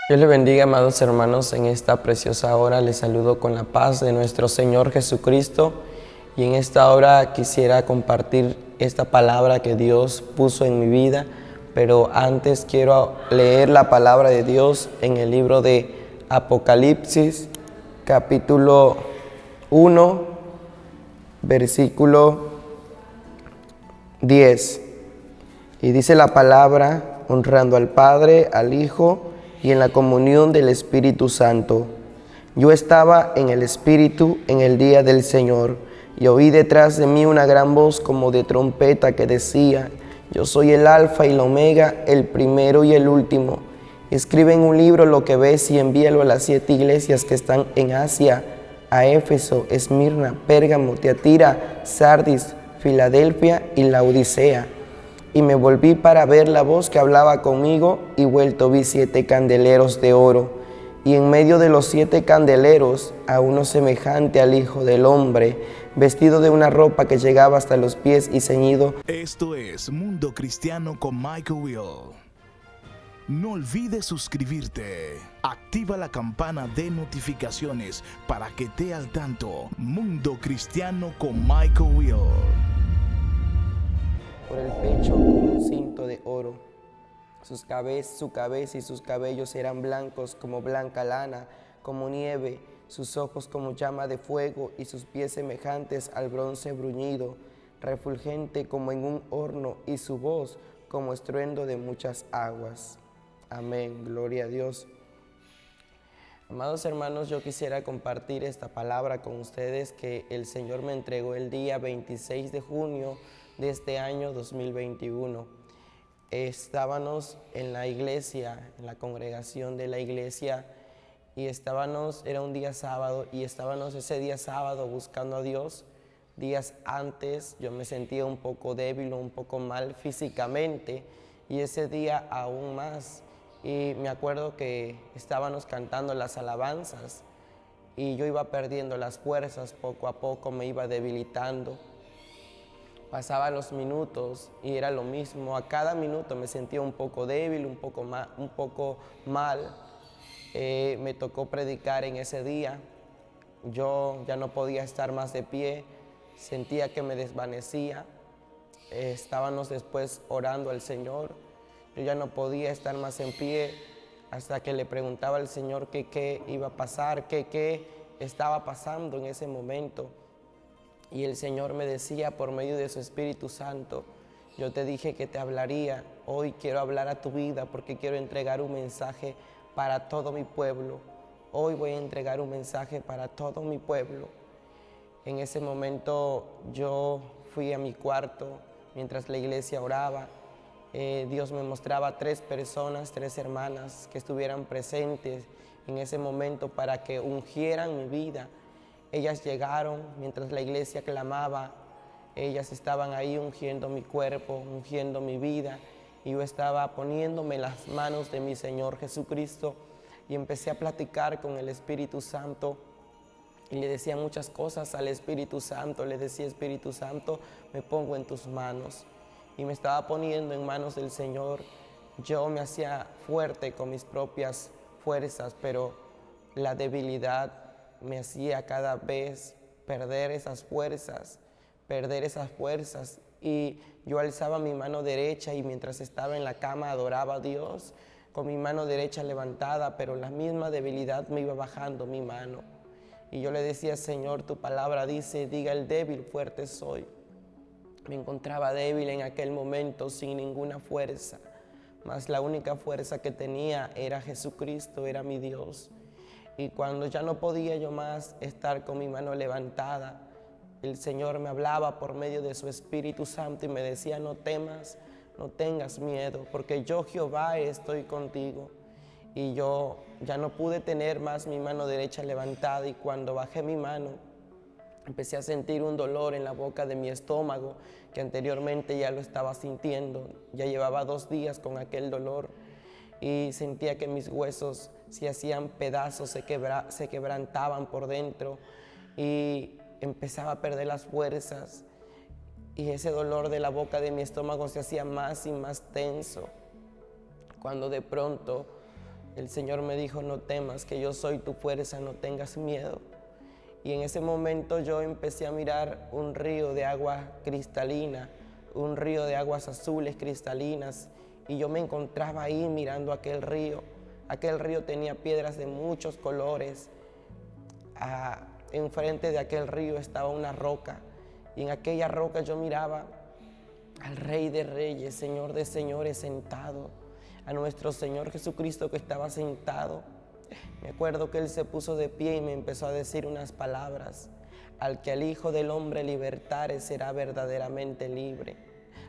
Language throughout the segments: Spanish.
Dios le bendiga, amados hermanos, en esta preciosa hora. Les saludo con la paz de nuestro Señor Jesucristo. Y en esta hora quisiera compartir esta palabra que Dios puso en mi vida. Pero antes quiero leer la palabra de Dios en el libro de Apocalipsis, capítulo 1, versículo 10. Y dice la palabra: honrando al Padre, al Hijo y en la comunión del Espíritu Santo. Yo estaba en el Espíritu en el día del Señor, y oí detrás de mí una gran voz como de trompeta que decía: yo soy el Alfa y la Omega, el primero y el último. Escribe en un libro lo que ves y envíalo a las 7 iglesias que están en Asia: a Éfeso, Esmirna, Pérgamo, Tiatira, Sardis, Filadelfia y Laodicea. Y me volví para ver la voz que hablaba conmigo, y vuelto vi 7 candeleros de oro, y en medio de los 7 candeleros a uno semejante al Hijo del Hombre, vestido de una ropa que llegaba hasta los pies y ceñido. Esto es Mundo Cristiano con Michael Will. No olvides suscribirte. Activa la campana de notificaciones para que esté al tanto. Mundo Cristiano con Michael Will. Por el pecho con un cinto de oro. Su cabeza y sus cabellos eran blancos como blanca lana, como nieve, sus ojos como llama de fuego y sus pies semejantes al bronce bruñido, refulgente como en un horno, y su voz como estruendo de muchas aguas. Amén, gloria a Dios. Amados hermanos, yo quisiera compartir esta palabra con ustedes que el Señor me entregó el día 26 de junio de este año 2021. Estábamos en la iglesia, en la congregación de la iglesia, y era un día sábado, y estábamos ese día sábado buscando a Dios. Días antes yo me sentía un poco débil, un poco mal físicamente, y ese día aún más. Y me acuerdo que estábamos cantando las alabanzas y yo iba perdiendo las fuerzas, poco a poco me iba debilitando. Pasaban los minutos y era lo mismo, a cada minuto me sentía un poco débil, un poco mal. Me tocó predicar en ese día, yo ya no podía estar más de pie, sentía que me desvanecía. Estábamos después orando al Señor. Yo ya no podía estar más en pie, hasta que le preguntaba al Señor qué iba a pasar, qué estaba pasando en ese momento. Y el Señor me decía por medio de su Espíritu Santo: yo te dije que te hablaría, hoy quiero hablar a tu vida porque quiero entregar un mensaje para todo mi pueblo. Hoy voy a entregar un mensaje para todo mi pueblo. En ese momento yo fui a mi cuarto mientras la iglesia oraba. Dios me mostraba 3 personas, 3 hermanas que estuvieran presentes en ese momento para que ungieran mi vida. Ellas llegaron mientras la iglesia clamaba, ellas estaban ahí ungiendo mi cuerpo, ungiendo mi vida, y yo estaba poniéndome en las manos de mi Señor Jesucristo, y empecé a platicar con el Espíritu Santo. Y le decía muchas cosas al Espíritu Santo. Le decía: Espíritu Santo, me pongo en tus manos. Y me estaba poniendo en manos del Señor. Yo me hacía fuerte con mis propias fuerzas, pero la debilidad me hacía cada vez perder esas fuerzas. Y yo alzaba mi mano derecha, y mientras estaba en la cama adoraba a Dios con mi mano derecha levantada, pero la misma debilidad me iba bajando mi mano. Y yo le decía: Señor, tu palabra dice, diga el débil, fuerte soy. Me encontraba débil en aquel momento, sin ninguna fuerza, mas la única fuerza que tenía era Jesucristo, era mi Dios. Y cuando ya no podía yo más estar con mi mano levantada, el Señor me hablaba por medio de su Espíritu Santo y me decía: no temas, no tengas miedo, porque yo, Jehová, estoy contigo. Y yo ya no pude tener más mi mano derecha levantada, y cuando bajé mi mano empecé a sentir un dolor en la boca de mi estómago que anteriormente ya lo estaba sintiendo. Ya llevaba 2 días con aquel dolor y sentía que mis huesos se hacían pedazos, se quebrantaban por dentro, y empezaba a perder las fuerzas, y ese dolor de la boca de mi estómago se hacía más y más tenso, cuando de pronto El Señor me dijo, no temas, que yo soy tu fuerza, no tengas miedo. Y en ese momento yo empecé a mirar un río de agua cristalina, un río de aguas azules cristalinas, y yo me encontraba ahí mirando aquel río. Aquel río tenía piedras de muchos colores. Enfrente de aquel río estaba una roca, y en aquella roca yo miraba al Rey de Reyes, Señor de Señores sentado, a nuestro Señor Jesucristo que estaba sentado. Me acuerdo que Él se puso de pie y me empezó a decir unas palabras: al que el Hijo del Hombre libertare será verdaderamente libre.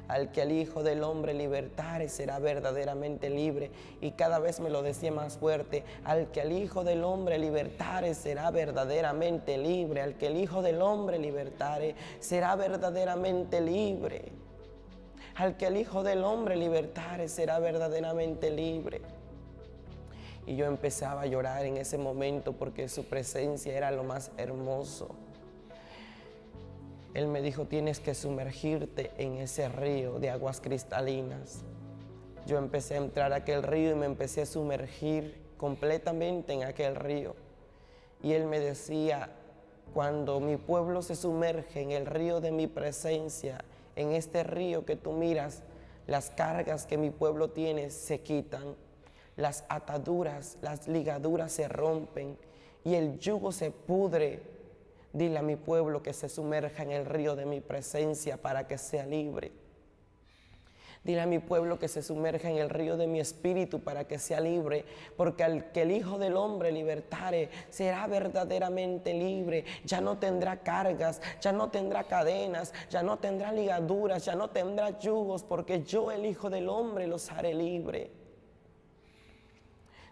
Al que el Hijo del Hombre libertare será verdaderamente libre. Y cada vez me lo decía más fuerte: al que el Hijo del Hombre libertare será verdaderamente libre. Al que el Hijo del Hombre libertare será verdaderamente libre. Al que el Hijo del Hombre libertare será verdaderamente libre. Y yo empezaba a llorar en ese momento porque su presencia era lo más hermoso. Él me dijo, tienes que sumergirte en ese río de aguas cristalinas. Yo empecé a entrar a aquel río y me empecé a sumergir completamente en aquel río. Y Él me decía, cuando mi pueblo se sumerge en el río de mi presencia, en este río que tú miras, las cargas que mi pueblo tiene se quitan, las ataduras, las ligaduras se rompen y el yugo se pudre. Dile a mi pueblo que se sumerja en el río de mi presencia para que sea libre. Dile a mi pueblo que se sumerja en el río de mi espíritu para que sea libre, porque al que el Hijo del Hombre libertare será verdaderamente libre. Ya no tendrá cargas, ya no tendrá cadenas, ya no tendrá ligaduras, ya no tendrá yugos, porque yo, el Hijo del Hombre, los haré libre.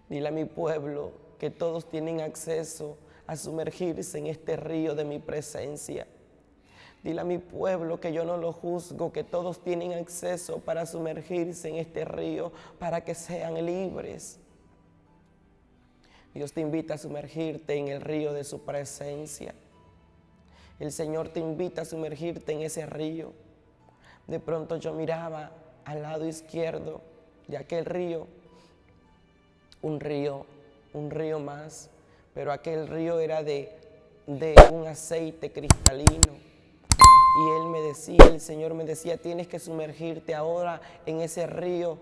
Dile a mi pueblo que todos tienen acceso a sumergirse en este río de mi presencia. Dile a mi pueblo que yo no lo juzgo, que todos tienen acceso para sumergirse en este río, para que sean libres. Dios te invita a sumergirte en el río de su presencia. El Señor te invita a sumergirte en ese río. De pronto yo miraba al lado izquierdo de aquel río, un río más, pero aquel río era de un aceite cristalino. Y Él me decía, el Señor me decía, tienes que sumergirte ahora en ese río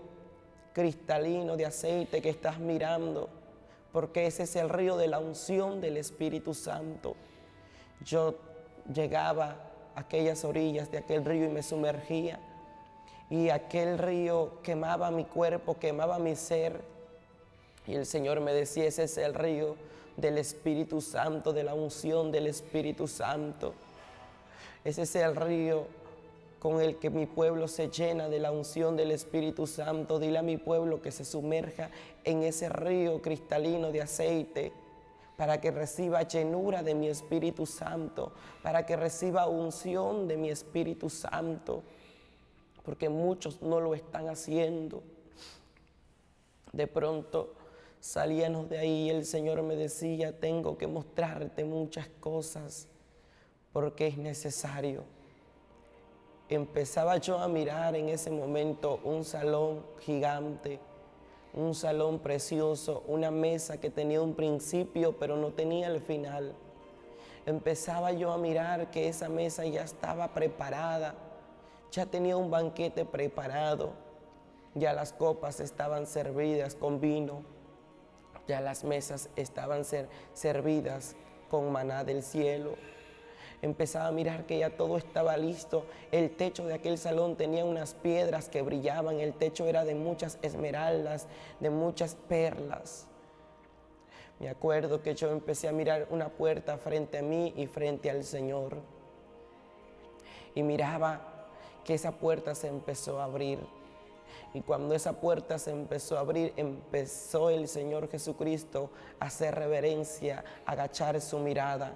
cristalino de aceite que estás mirando, porque ese es el río de la unción del Espíritu Santo. Yo llegaba a aquellas orillas de aquel río y me sumergía, y aquel río quemaba mi cuerpo, quemaba mi ser. Y el Señor me decía, ese es el río del Espíritu Santo, de la unción del Espíritu Santo. Ese es el río con el que mi pueblo se llena de la unción del Espíritu Santo. Dile a mi pueblo que se sumerja en ese río cristalino de aceite para que reciba llenura de mi Espíritu Santo, para que reciba unción de mi Espíritu Santo, porque muchos no lo están haciendo. De pronto salíamos de ahí y el Señor me decía, tengo que mostrarte muchas cosas porque es necesario. Empezaba yo a mirar en ese momento un salón gigante, un salón precioso, una mesa que tenía un principio pero no tenía el final. Empezaba yo a mirar que esa mesa ya estaba preparada, ya tenía un banquete preparado, ya las copas estaban servidas con vino, ya las mesas estaban servidas con maná del cielo. Empezaba a mirar que ya todo estaba listo. El techo de aquel salón tenía unas piedras que brillaban. El techo era de muchas esmeraldas, de muchas perlas. Me acuerdo que yo empecé a mirar una puerta frente a mí y frente al Señor. Y miraba que esa puerta se empezó a abrir. Y cuando esa puerta se empezó a abrir, empezó el Señor Jesucristo a hacer reverencia, a agachar su mirada.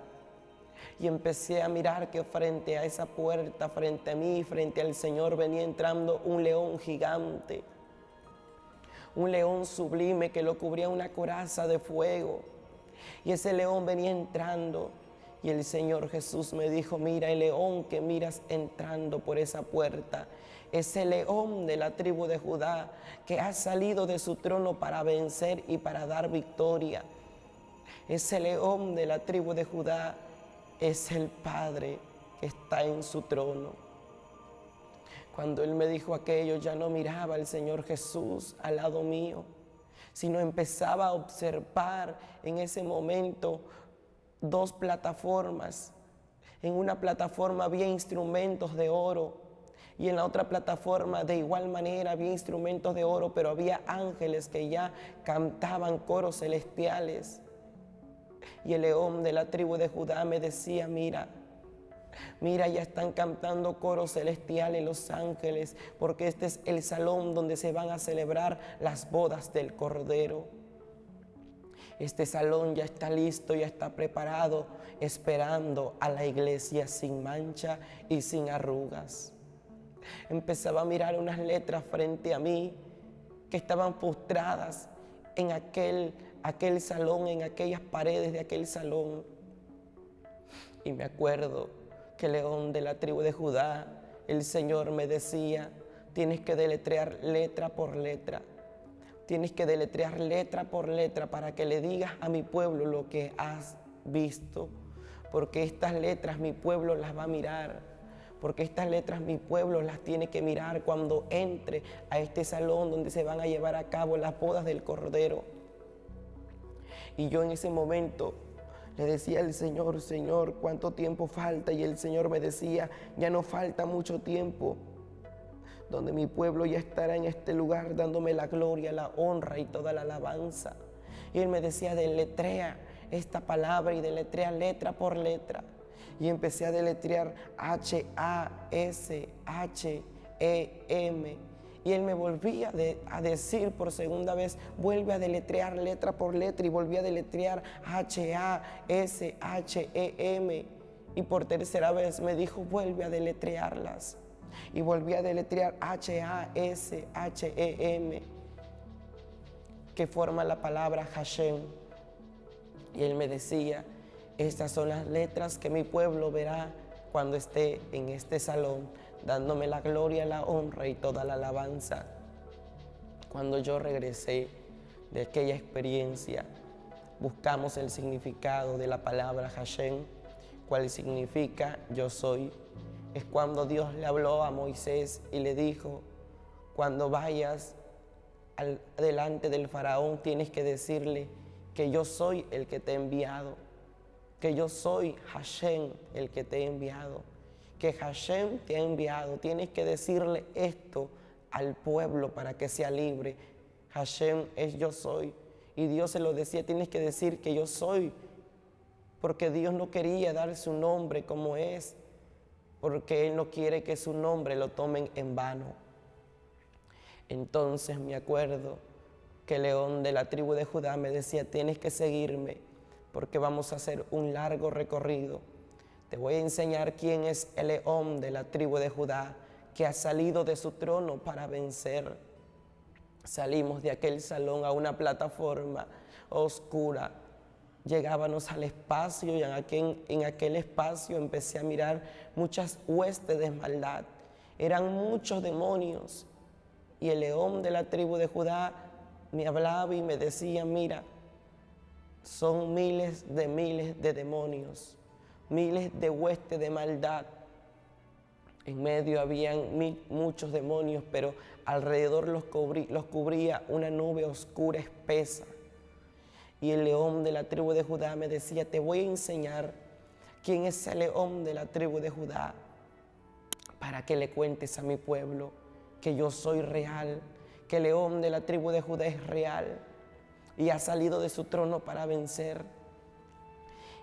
Y empecé a mirar que frente a esa puerta, frente a mí, frente al Señor, venía entrando un león gigante. Un león sublime que lo cubría una coraza de fuego. Y ese león venía entrando Y el Señor Jesús me dijo, mira, el león que miras entrando por esa puerta es el león de la tribu de Judá, que ha salido de su trono para vencer y para dar victoria. Ese león de la tribu de Judá es el Padre que está en su trono. Cuando Él me dijo aquello, ya no miraba al Señor Jesús al lado mío, sino empezaba a observar en ese momento dos plataformas. En una plataforma había instrumentos de oro y en la otra plataforma de igual manera había instrumentos de oro, pero había ángeles que ya cantaban coros celestiales. Y el león de la tribu de Judá me decía, mira, ya están cantando coros celestiales los ángeles, porque este es el salón donde se van a celebrar las bodas del Cordero. Este salón ya está listo, ya está preparado, esperando a la iglesia sin mancha y sin arrugas. Empezaba a mirar unas letras frente a mí que estaban postradas en aquel salón, en aquellas paredes de aquel salón. Y me acuerdo que el león de la tribu de Judá, el Señor me decía, tienes que deletrear letra por letra. Tienes que deletrear letra por letra para que le digas a mi pueblo lo que has visto. Porque estas letras mi pueblo las va a mirar. Porque estas letras mi pueblo las tiene que mirar cuando entre a este salón donde se van a llevar a cabo las bodas del Cordero. Y yo en ese momento le decía al Señor, Señor, ¿cuánto tiempo falta? Y el Señor me decía, ya no falta mucho tiempo, donde mi pueblo ya estará en este lugar dándome la gloria, la honra y toda la alabanza. Y Él me decía, deletrea esta palabra y deletrea letra por letra. Y empecé a deletrear H-A-S-H-E-M. Y Él me volvía a decir por segunda vez, vuelve a deletrear letra por letra, y volví a deletrear H-A-S-H-E-M. Y por tercera vez me dijo, vuelve a deletrearlas. Y volví a deletrear H-A-S-H-E-M, que forma la palabra Hashem. Y Él me decía, estas son las letras que mi pueblo verá cuando esté en este salón, dándome la gloria, la honra y toda la alabanza. Cuando yo regresé de aquella experiencia, buscamos el significado de la palabra Hashem, cuál significa yo soy. Es cuando Dios le habló a Moisés y le dijo, cuando vayas delante del faraón tienes que decirle que yo soy el que te he enviado, que yo soy Hashem el que te he enviado, que Hashem te ha enviado. Tienes que decirle esto al pueblo para que sea libre. Hashem es yo soy. Y Dios se lo decía, tienes que decir que yo soy, porque Dios no quería dar su nombre como es, porque Él no quiere que su nombre lo tomen en vano. Entonces me acuerdo que el león de la tribu de Judá me decía, tienes que seguirme, porque vamos a hacer un largo recorrido. Te voy a enseñar quién es el león de la tribu de Judá, que ha salido de su trono para vencer. Salimos de aquel salón a una plataforma oscura. Llegábamos al espacio y en aquel espacio empecé a mirar muchas huestes de maldad. Eran muchos demonios. Y el león de la tribu de Judá me hablaba y me decía, mira, son miles de demonios, miles de huestes de maldad. En medio habían muchos demonios, pero alrededor los cubría una nube oscura, espesa. Y el león de la tribu de Judá me decía, te voy a enseñar quién es el león de la tribu de Judá, para que le cuentes a mi pueblo que yo soy real, que el león de la tribu de Judá es real y ha salido de su trono para vencer.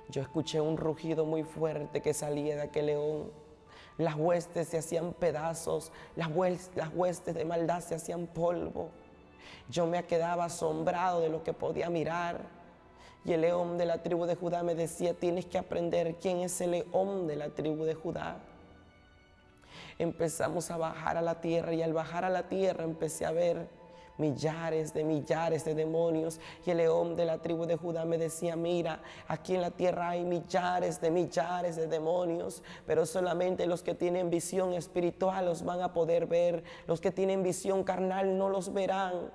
Yo escuché un rugido muy fuerte que salía de aquel león. Las huestes se hacían pedazos, las huestes de maldad se hacían polvo. Yo me quedaba asombrado de lo que podía mirar. Y el león de la tribu de Judá me decía, tienes que aprender quién es el león de la tribu de Judá. Empezamos a bajar a la tierra y al bajar a la tierra empecé a ver millares de demonios. Y el león de la tribu de Judá me decía, mira, aquí en la tierra hay millares de demonios, pero solamente los que tienen visión espiritual los van a poder ver. Los que tienen visión carnal no los verán.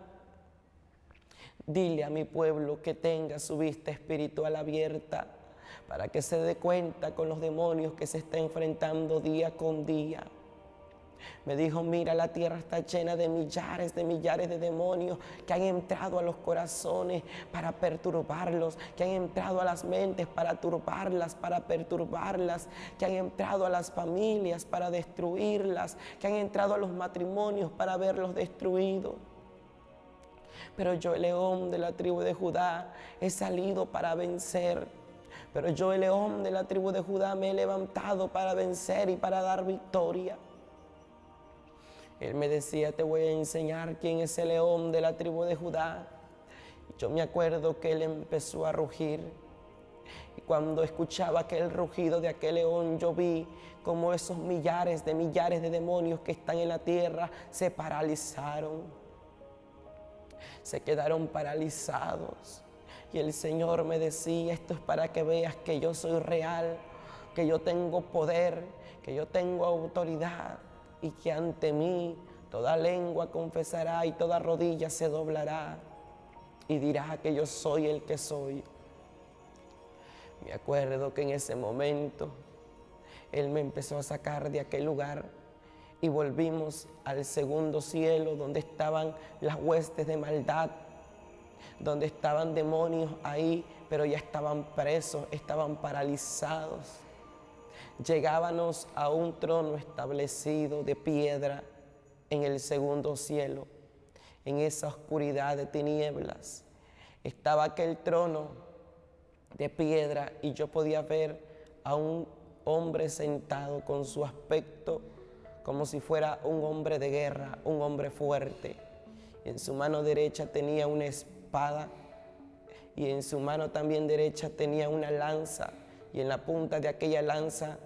Dile a mi pueblo que tenga su vista espiritual abierta para que se dé cuenta con los demonios que se está enfrentando día con día. Me dijo, mira, la tierra está llena de millares de demonios que han entrado a los corazones para perturbarlos, que han entrado a las mentes para turbarlas, para perturbarlas, que han entrado a las familias para destruirlas, que han entrado a los matrimonios para verlos destruidos. Pero yo, el león de la tribu de Judá, he salido para vencer. Pero yo, el león de la tribu de Judá, me he levantado para vencer y para dar victoria. Él me decía, te voy a enseñar quién es el león de la tribu de Judá. Y yo me acuerdo que él empezó a rugir. Y cuando escuchaba aquel rugido de aquel león, yo vi como esos millares de demonios que están en la tierra se paralizaron. Se quedaron paralizados. Y el Señor me decía, esto es para que veas que yo soy real, que yo tengo poder, que yo tengo autoridad, y que ante mí toda lengua confesará y toda rodilla se doblará y dirá que yo soy el que soy. Me acuerdo que en ese momento Él me empezó a sacar de aquel lugar y volvimos al segundo cielo, donde estaban las huestes de maldad, donde estaban demonios ahí, pero ya estaban presos, estaban paralizados. Llegábamos a un trono establecido de piedra en el segundo cielo. En esa oscuridad de tinieblas estaba aquel trono de piedra y yo podía ver a un hombre sentado con su aspecto como si fuera un hombre de guerra, un hombre fuerte. En su mano derecha tenía una espada y en su mano también derecha tenía una lanza, y en la punta de aquella lanza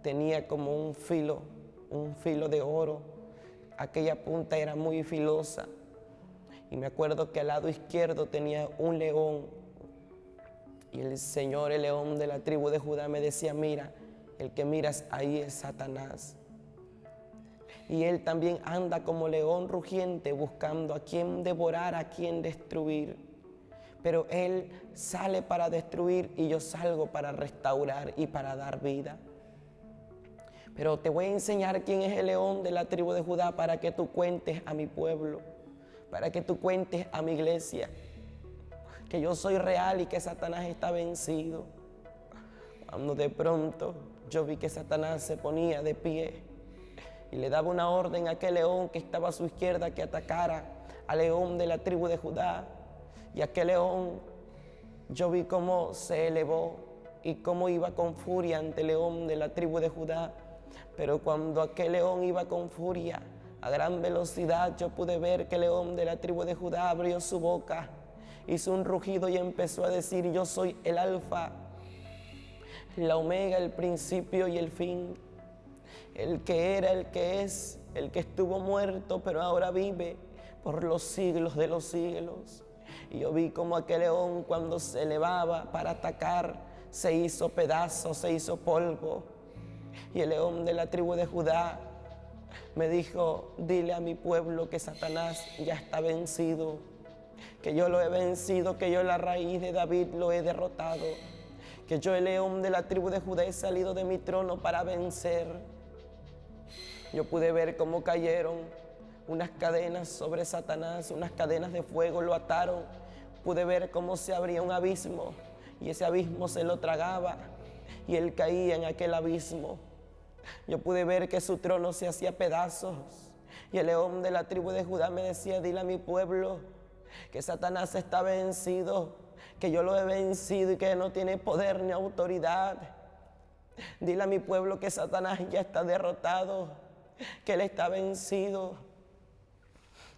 tenía como un filo de oro. Aquella punta era muy filosa. Y me acuerdo que al lado izquierdo tenía un león. Y el Señor, el león de la tribu de Judá, me decía, mira, el que miras ahí es Satanás. Y él también anda como león rugiente buscando a quien devorar, a quien destruir. Pero él sale para destruir y yo salgo para restaurar y para dar vida. Pero te voy a enseñar quién es el león de la tribu de Judá para que tú cuentes a mi pueblo, para que tú cuentes a mi iglesia, que yo soy real y que Satanás está vencido. Cuando de pronto yo vi que Satanás se ponía de pie y le daba una orden a aquel león que estaba a su izquierda que atacara al león de la tribu de Judá. Y aquel león, yo vi cómo se elevó y cómo iba con furia ante el león de la tribu de Judá. Pero cuando aquel león iba con furia, a gran velocidad, yo pude ver que el león de la tribu de Judá abrió su boca, hizo un rugido y empezó a decir, yo soy el alfa, la omega, el principio y el fin, el que era, el que es, el que estuvo muerto, pero ahora vive por los siglos de los siglos. Y yo vi como aquel león, cuando se elevaba para atacar, se hizo pedazos, se hizo polvo. Y el león de la tribu de Judá me dijo, dile a mi pueblo que Satanás ya está vencido, que yo lo he vencido, que yo la raíz de David lo he derrotado, que yo, el león de la tribu de Judá, he salido de mi trono para vencer. Yo pude ver cómo cayeron unas cadenas sobre Satanás, unas cadenas de fuego lo ataron. Pude ver cómo se abría un abismo y ese abismo se lo tragaba y él caía en aquel abismo. Yo pude ver que su trono se hacía pedazos y el león de la tribu de Judá me decía, dile a mi pueblo que Satanás está vencido, que yo lo he vencido y que no tiene poder ni autoridad. Dile a mi pueblo que Satanás ya está derrotado, que él está vencido.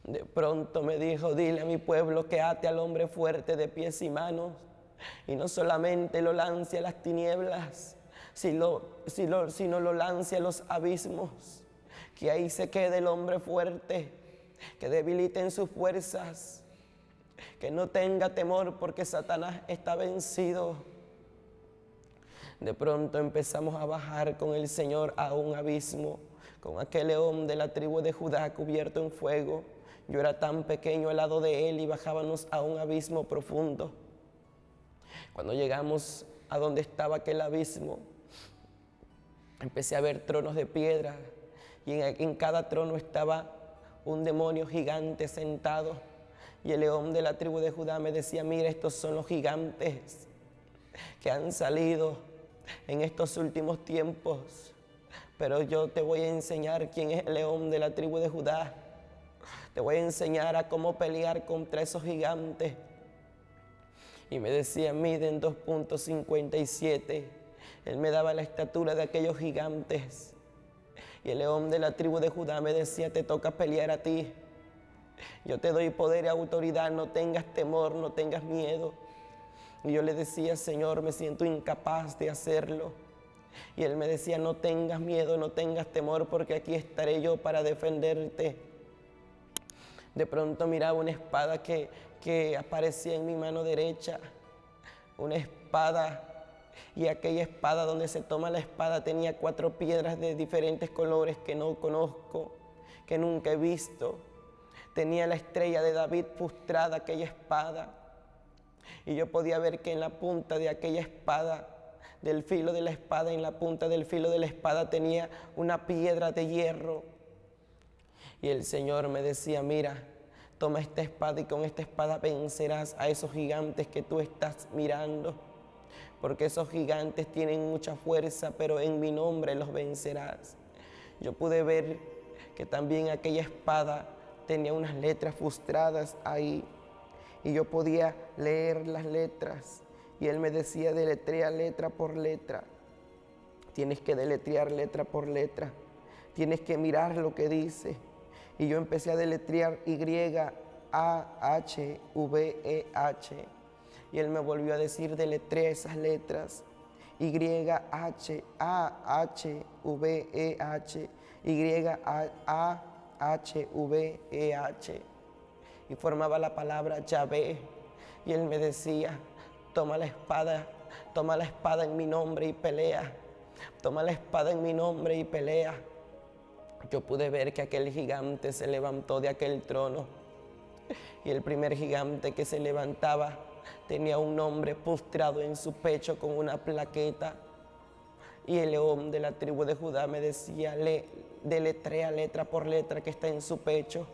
De pronto me dijo, dile a mi pueblo que ate al hombre fuerte de pies y manos y no solamente lo lance a las tinieblas, sino lo lance a los abismos, que ahí se quede el hombre fuerte, que debiliten sus fuerzas, que no tenga temor porque Satanás está vencido. De pronto empezamos a bajar con el Señor a un abismo, con aquel león de la tribu de Judá cubierto en fuego. Yo era tan pequeño al lado de él y bajábamos a un abismo profundo. Cuando llegamos a donde estaba aquel abismo, empecé a ver tronos de piedra y en cada trono estaba un demonio gigante sentado. Y el león de la tribu de Judá me decía: mira, estos son los gigantes que han salido en estos últimos tiempos, pero yo te voy a enseñar quién es el león de la tribu de Judá. Te voy a enseñar a cómo pelear contra esos gigantes. Y me decía: miden 2.57. Él me daba la estatura de aquellos gigantes. Y el león de la tribu de Judá me decía: te toca pelear a ti. Yo te doy poder y autoridad, no tengas temor, no tengas miedo. Y yo le decía: Señor, me siento incapaz de hacerlo. Y él me decía: no tengas miedo, no tengas temor, porque aquí estaré yo para defenderte. De pronto miraba una espada que aparecía en mi mano derecha, una espada, y aquella espada, donde se toma la espada, tenía 4 piedras de diferentes colores que no conozco, que nunca he visto. Tenía la estrella de David frustrada aquella espada, y yo podía ver que en la punta de aquella espada, del filo de la espada, en la punta del filo de la espada tenía una piedra de hierro. Y el Señor me decía: mira, toma esta espada y con esta espada vencerás a esos gigantes que tú estás mirando, porque esos gigantes tienen mucha fuerza, pero en mi nombre los vencerás. Yo pude ver que también aquella espada tenía unas letras frustradas ahí, y yo podía leer las letras, y él me decía: deletrea letra por letra. Tienes que deletrear letra por letra, tienes que mirar lo que dice. Y yo empecé a deletrear Y-A-H-V-E-H, y él me volvió a decir: deletrea esas letras, Y-H-A-H-V-E-H, Y-A-H-V-E-H, y formaba la palabra Yahvé. Y él me decía: toma la espada en mi nombre y pelea, toma la espada en mi nombre y pelea. Yo pude ver que aquel gigante se levantó de aquel trono, y el primer gigante que se levantaba tenía un nombre postrado en su pecho con una plaqueta. Y el león de la tribu de Judá me decía: deletrea letra por letra que está en su pecho,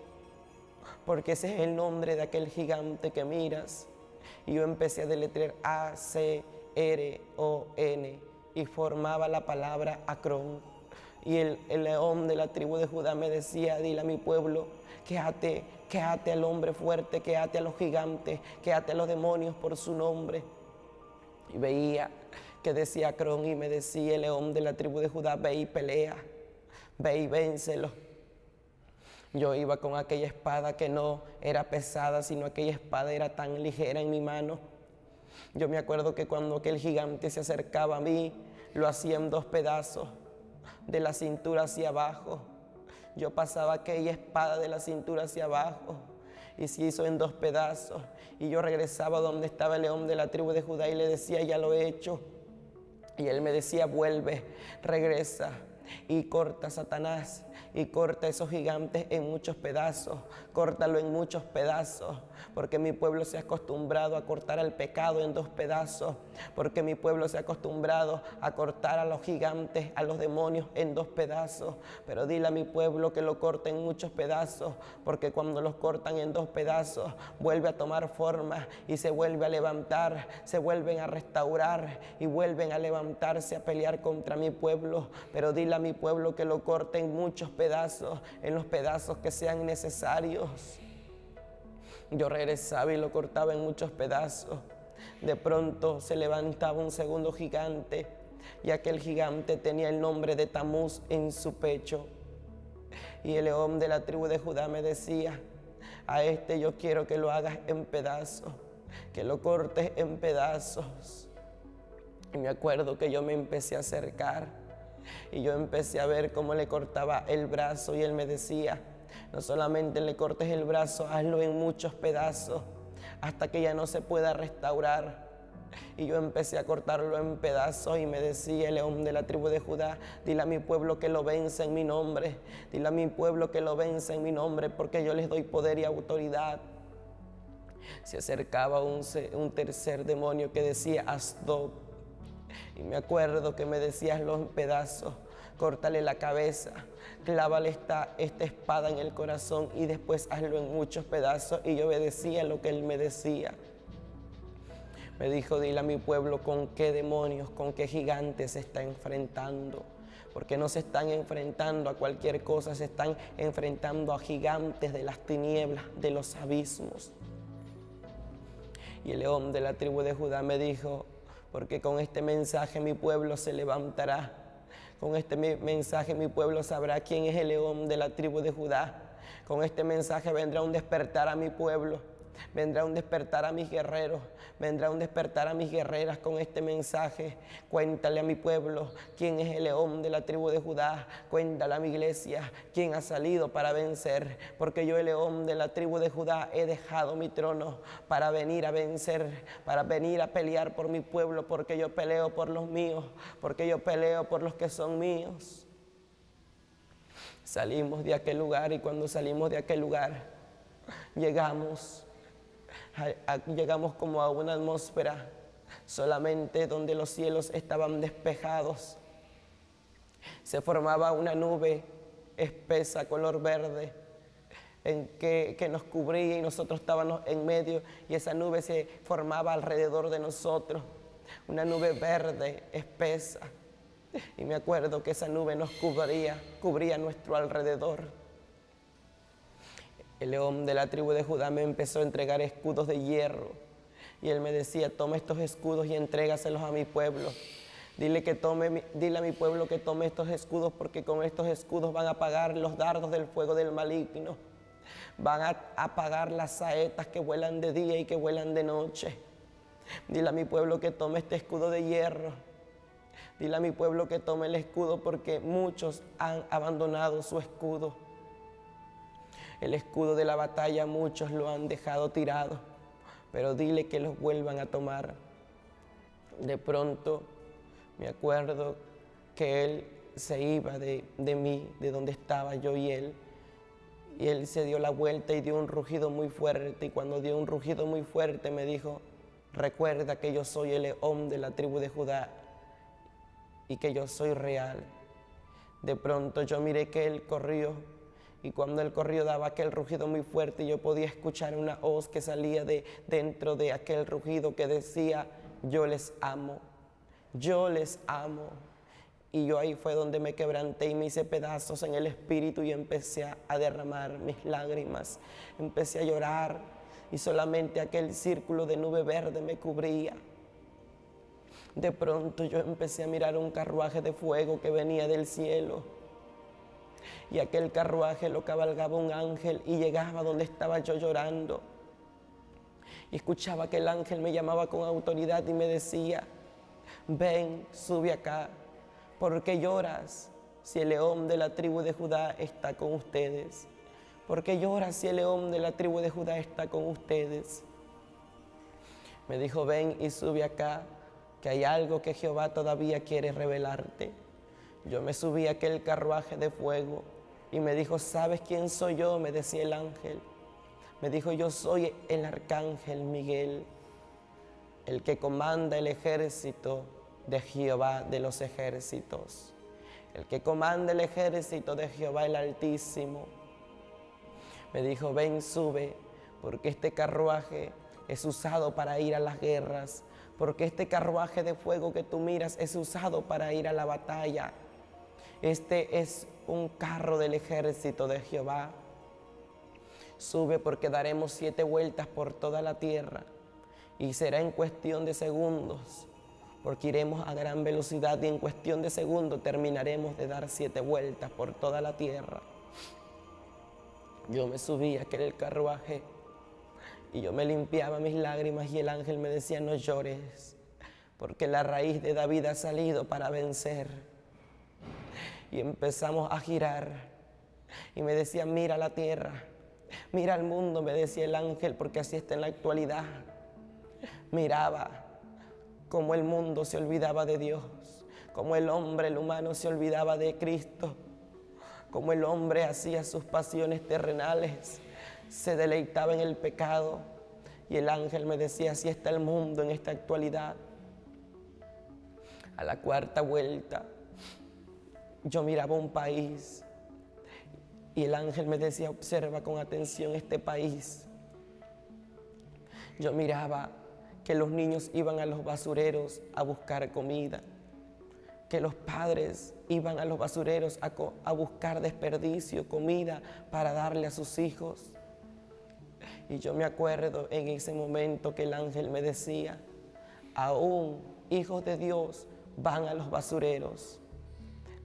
porque ese es el nombre de aquel gigante que miras. Y yo empecé a deletrear A-C-R-O-N, y formaba la palabra Acrón. Y el león de la tribu de Judá me decía: dile a mi pueblo que ate al hombre fuerte, que ate a los gigantes, que ate a los demonios por su nombre. Y veía que decía Acrón, y me decía el león de la tribu de Judá: ve y pelea, ve y véncelo. Yo iba con aquella espada que no era pesada, sino aquella espada era tan ligera en mi mano. Yo me acuerdo que cuando aquel gigante se acercaba a mí, lo hacía en 2 pedazos, de la cintura hacia abajo. Yo pasaba aquella espada de la cintura hacia abajo y se hizo en 2 pedazos. Y yo regresaba donde estaba el león de la tribu de Judá y le decía: ya lo he hecho. Y él me decía: vuelve, regresa y corta a Satanás, y corta a esos gigantes en muchos pedazos, córtalo en muchos pedazos, porque mi pueblo se ha acostumbrado a cortar al pecado en 2 pedazos, porque mi pueblo se ha acostumbrado a cortar a los gigantes, a los demonios en 2 pedazos, pero dile a mi pueblo que lo corte en muchos pedazos, porque cuando los cortan en 2 pedazos, vuelve a tomar forma y se vuelve a levantar, se vuelven a restaurar y vuelven a levantarse a pelear contra mi pueblo. Pero dile a mi pueblo que lo corte en muchos pedazos, en los pedazos que sean necesarios. Yo regresaba y lo cortaba en muchos pedazos. De pronto se levantaba un segundo gigante, y aquel gigante tenía el nombre de Tamuz en su pecho. Y el león de la tribu de Judá me decía: a este yo quiero que lo hagas en pedazos, que lo cortes en pedazos. Y me acuerdo que yo me empecé a acercar, y yo empecé a ver cómo le cortaba el brazo, y él me decía: no solamente le cortes el brazo, hazlo en muchos pedazos, hasta que ya no se pueda restaurar. Y yo empecé a cortarlo en pedazos y me decía el león de la tribu de Judá, dile a mi pueblo que lo vence en mi nombre, dile a mi pueblo que lo vence en mi nombre, porque yo les doy poder y autoridad. Se acercaba un tercer demonio que decía Asdod, y me acuerdo que me decía, hazlo en pedazos, córtale la cabeza, clávale esta espada en el corazón y después hazlo en muchos pedazos. Y yo obedecía lo que él me decía. Me dijo, dile a mi pueblo con qué demonios, con qué gigantes se está enfrentando. Porque no se están enfrentando a cualquier cosa, se están enfrentando a gigantes de las tinieblas, de los abismos. Y el león de la tribu de Judá me dijo, porque con este mensaje mi pueblo se levantará. Con este mensaje mi pueblo sabrá quién es el león de la tribu de Judá. Con este mensaje vendrá un despertar a mi pueblo. Vendrá un despertar a mis guerreros, vendrá un despertar a mis guerreras con este mensaje. Cuéntale a mi pueblo quién es el león de la tribu de Judá. Cuéntale a mi iglesia quién ha salido para vencer. Porque yo, el león de la tribu de Judá, he dejado mi trono para venir a vencer, para venir a pelear por mi pueblo, porque yo peleo por los míos, porque yo peleo por los que son míos. Salimos de aquel lugar y cuando salimos de aquel lugar llegamos como a una atmósfera solamente donde los cielos estaban despejados. Se formaba una nube espesa color verde que nos cubría y nosotros estábamos en medio, y esa nube se formaba alrededor de nosotros, una nube verde espesa, y me acuerdo que esa nube nos cubría nuestro alrededor. El león de la tribu de Judá me empezó a entregar escudos de hierro. Y él me decía, toma estos escudos y entrégaselos a mi pueblo. Dile a mi pueblo que tome estos escudos, porque con estos escudos van a apagar los dardos del fuego del maligno. Van a apagar las saetas que vuelan de día y que vuelan de noche. Dile a mi pueblo que tome este escudo de hierro. Dile a mi pueblo que tome el escudo, porque muchos han abandonado su escudo. El escudo de la batalla muchos lo han dejado tirado, pero dile que los vuelvan a tomar. De pronto me acuerdo que él se iba de mí, de donde estaba yo y él se dio la vuelta y dio un rugido muy fuerte, y cuando dio un rugido muy fuerte me dijo, recuerda que yo soy el león de la tribu de Judá y que yo soy real. De pronto yo miré que él corrió, y cuando él corrió daba aquel rugido muy fuerte y yo podía escuchar una voz que salía de dentro de aquel rugido que decía, yo les amo, yo les amo. Y yo ahí fue donde me quebranté y me hice pedazos en el espíritu y empecé a derramar mis lágrimas, empecé a llorar y solamente aquel círculo de nube verde me cubría. De pronto yo empecé a mirar un carruaje de fuego que venía del cielo. Y aquel carruaje lo cabalgaba un ángel y llegaba donde estaba yo llorando. Y escuchaba que el ángel me llamaba con autoridad y me decía, ven, sube acá, ¿por qué lloras si el león de la tribu de Judá está con ustedes? ¿Por qué lloras si el león de la tribu de Judá está con ustedes? Me dijo, ven y sube acá, que hay algo que Jehová todavía quiere revelarte. Yo me subí a aquel carruaje de fuego y me dijo, ¿sabes quién soy yo? Me decía el ángel. Me dijo, yo soy el arcángel Miguel, el que comanda el ejército de Jehová de los ejércitos. El que comanda el ejército de Jehová el Altísimo. Me dijo, ven, sube, porque este carruaje es usado para ir a las guerras, porque este carruaje de fuego que tú miras es usado para ir a la batalla. Este es un carro del ejército de Jehová. Sube porque daremos 7 vueltas por toda la tierra y será en cuestión de segundos, porque iremos a gran velocidad y en cuestión de segundos terminaremos de dar 7 vueltas por toda la tierra. Yo me subí a aquel carruaje y yo me limpiaba mis lágrimas y el ángel me decía, no llores, porque la raíz de David ha salido para vencer. Y empezamos a girar Y me decía, mira la tierra, mira el mundo, me decía el ángel, porque así está en la actualidad. Miraba cómo el mundo se olvidaba de Dios, cómo el hombre, el humano, se olvidaba de Cristo, cómo el hombre hacía sus pasiones terrenales, se deleitaba en el pecado. Y el ángel me decía, así está el mundo en esta actualidad. A la cuarta vuelta, yo miraba un país y el ángel me decía, observa con atención este país. Yo miraba que los niños iban a los basureros a buscar comida, que los padres iban a los basureros a buscar desperdicio, comida para darle a sus hijos. Y yo me acuerdo en ese momento que el ángel me decía, aún hijos de Dios van a los basureros,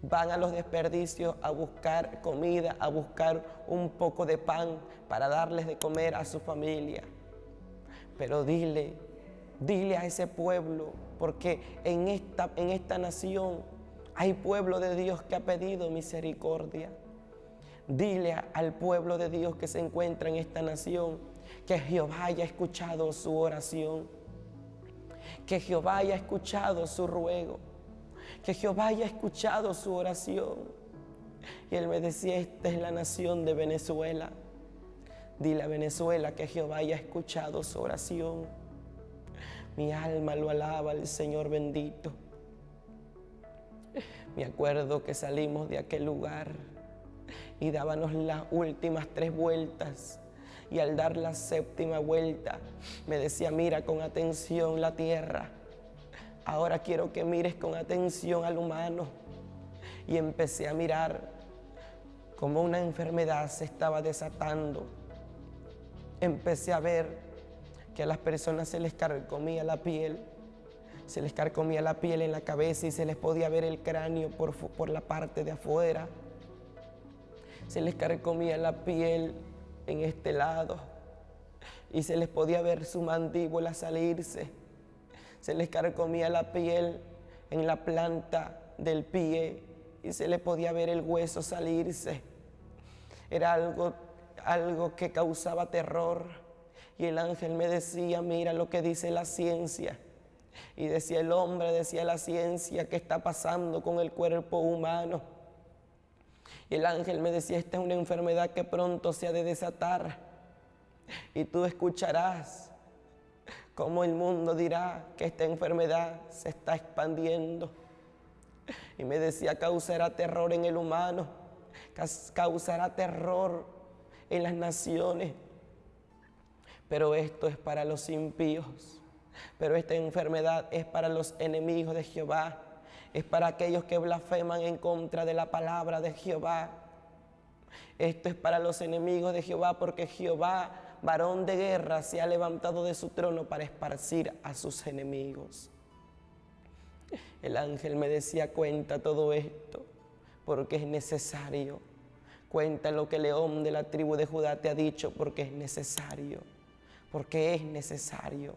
van a los desperdicios a buscar comida, a buscar un poco de pan para darles de comer a su familia. Pero dile a ese pueblo, porque en esta nación hay pueblo de Dios que ha pedido misericordia. Dile al pueblo de Dios que se encuentra en esta nación que Jehová haya escuchado su oración, que Jehová haya escuchado su ruego, que Jehová haya escuchado su oración. Y él me decía, esta es la nación de Venezuela. Dile a Venezuela que Jehová haya escuchado su oración. Mi alma lo alaba al Señor bendito. Me acuerdo que salimos de aquel lugar y dábamos las últimas 3 vueltas. Y al dar la 7ª vuelta, me decía, mira con atención la tierra. Ahora quiero que mires con atención al humano. Y empecé a mirar cómo una enfermedad se estaba desatando. Empecé a ver que a las personas se les carcomía la piel. Se les carcomía la piel en la cabeza y se les podía ver el cráneo por la parte de afuera. Se les carcomía la piel en este lado y se les podía ver su mandíbula salirse. Se les carcomía la piel en la planta del pie y se les podía ver el hueso salirse. Era algo que causaba terror. Y el ángel me decía, mira lo que dice la ciencia. Y decía el hombre, decía la ciencia, ¿qué está pasando con el cuerpo humano? Y el ángel me decía, esta es una enfermedad que pronto se ha de desatar. Y tú escucharás cómo el mundo dirá que esta enfermedad se está expandiendo. Y me decía, causará terror en el humano, causará terror en las naciones. Pero esto es para los impíos. Pero esta enfermedad es para los enemigos de Jehová. Es para aquellos que blasfeman en contra de la palabra de Jehová. Esto es para los enemigos de Jehová, porque Jehová, varón de guerra, se ha levantado de su trono para esparcir a sus enemigos. El ángel me decía, cuenta todo esto, porque es necesario. Cuenta lo que el león de la tribu de Judá te ha dicho, porque es necesario. Porque es necesario.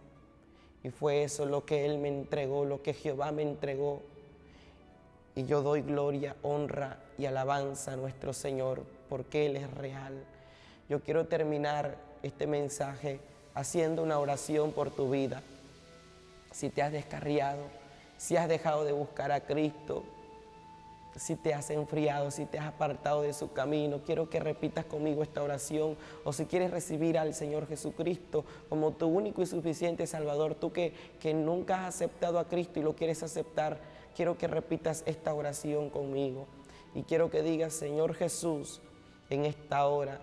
Y fue eso lo que él me entregó, lo que Jehová me entregó. Y yo doy gloria, honra y alabanza a nuestro Señor, porque Él es real. Yo quiero terminar este mensaje haciendo una oración por tu vida. Si te has descarriado, si has dejado de buscar a Cristo, si te has enfriado, si te has apartado de su camino, quiero que repitas conmigo esta oración. O si quieres recibir al Señor Jesucristo como tu único y suficiente Salvador, tú que nunca has aceptado a Cristo y lo quieres aceptar, quiero que repitas esta oración conmigo. Y quiero que digas, Señor Jesús, en esta hora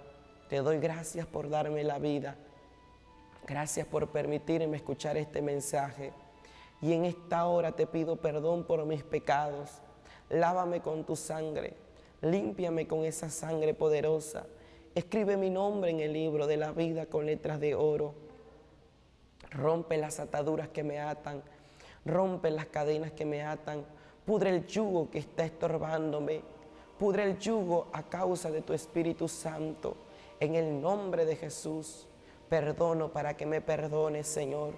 te doy gracias por darme la vida. Gracias por permitirme escuchar este mensaje. Y en esta hora te pido perdón por mis pecados. Lávame con tu sangre, límpiame con esa sangre poderosa. Escribe mi nombre en el libro de la vida con letras de oro. Rompe las ataduras que me atan, rompe las cadenas que me atan. Pudre el yugo que está estorbándome. Pudre el yugo a causa de tu Espíritu Santo. En el nombre de Jesús, perdono para que me perdones, Señor.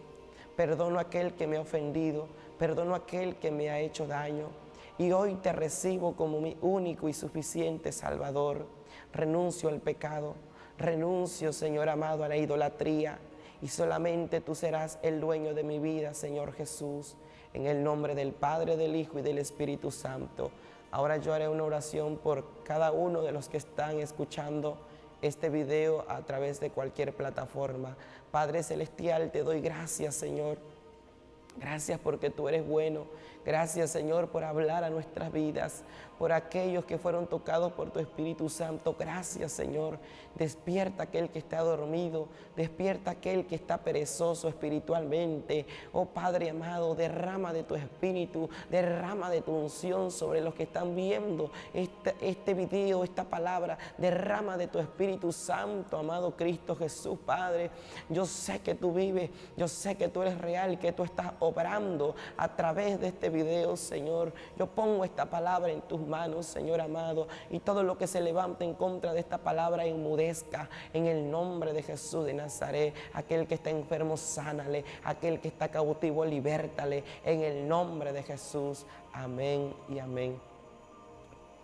Perdono a aquel que me ha ofendido. Perdono a aquel que me ha hecho daño. y hoy te recibo como mi único y suficiente Salvador. Renuncio al pecado, renuncio, Señor amado, a la idolatría, y solamente tú serás el dueño de mi vida, Señor Jesús. En el nombre del Padre, del Hijo y del Espíritu Santo. Ahora yo haré una oración por cada uno de los que están escuchando este video a través de cualquier plataforma. Padre Celestial, te doy gracias, Señor. Gracias porque tú eres bueno. Gracias, Señor, por hablar a nuestras vidas, por aquellos que fueron tocados por tu Espíritu Santo. Gracias, Señor. Despierta aquel que está dormido, despierta aquel que está perezoso espiritualmente. Oh Padre amado, derrama de tu Espíritu, derrama de tu unción sobre los que están viendo este video, esta palabra. Derrama de tu Espíritu Santo, amado Cristo Jesús, Padre. Yo sé que tú vives, yo sé que tú eres real, que tú estás obrando a través de este video, Señor. Yo pongo esta palabra en tus manos, Señor amado, y todo lo que se levante en contra de esta palabra enmudezca en el nombre de Jesús de Nazaret. Aquel que está enfermo, sánale. Aquel que está cautivo, libértale en el nombre de Jesús. Amén y amén.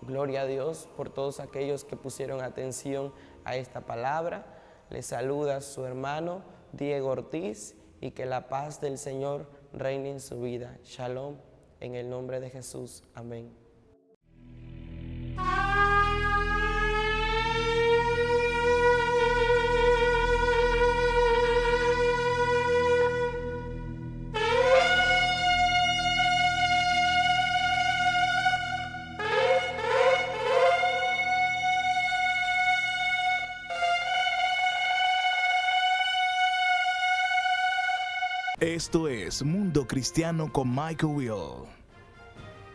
Gloria a Dios por todos aquellos que pusieron atención a esta palabra. Les saluda su hermano Diego Ortiz, y que la paz del Señor reine en su vida. Shalom, en el nombre de Jesús. Amén. Esto es Mundo Cristiano con Michael Will.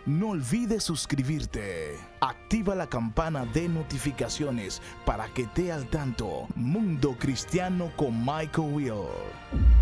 No olvides suscribirte. Activa la campana de notificaciones para que esté al tanto. Mundo Cristiano con Michael Will.